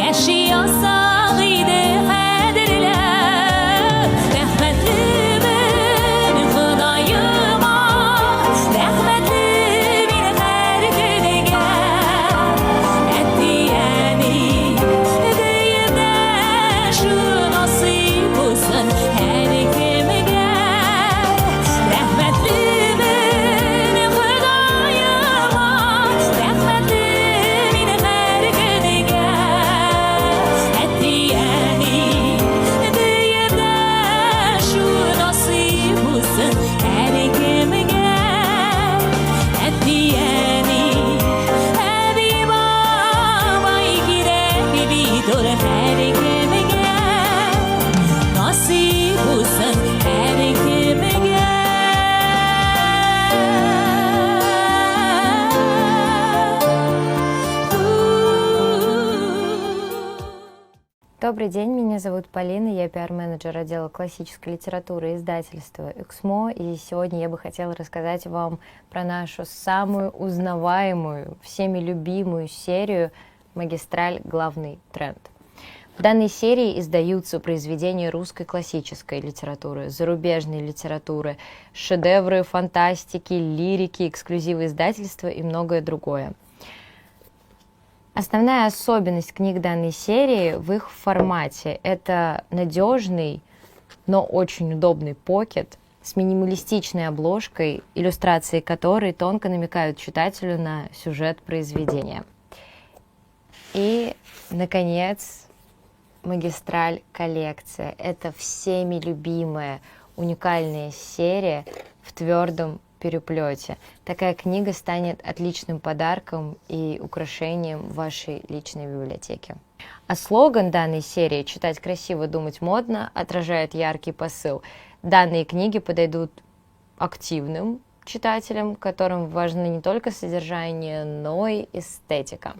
Yaşıyor sağıydı kaderler Rahmetlimin Xudayıma Rahmetlimin her günüge Etdiyeni deyip de şu nasip olsun her kimige Rahmetlimin Xudayıma Rahmetlimin her günüge Etdiyeni deyip de şu nasip olsun her kimige Etdiyeni Habiba bay girek bir her kimige Nasip olsun her kimige Добрый день, меня зовут Полина, я пиар-менеджер отдела классической литературы издательства «Эксмо», и сегодня я бы хотела рассказать вам про нашу самую узнаваемую, всеми любимую серию «Магистраль. Главный тренд». В данной серии издаются произведения русской классической литературы, зарубежной литературы, шедевры фантастики, лирики, эксклюзивы издательства и многое другое. Основная особенность книг данной серии в их формате. Это надежный, но очень удобный покет с минималистичной обложкой, иллюстрации которой тонко намекают читателю на сюжет произведения. И, наконец, «Магистраль. Коллекция». Это всеми любимая уникальная серия в твердом переплете. Такая книга станет отличным подарком и украшением вашей личной библиотеки. А слоган данной серии «Читать красиво, думать модно» отражает яркий посыл. Данные книги подойдут активным читателям, которым важно не только содержание, но и эстетика.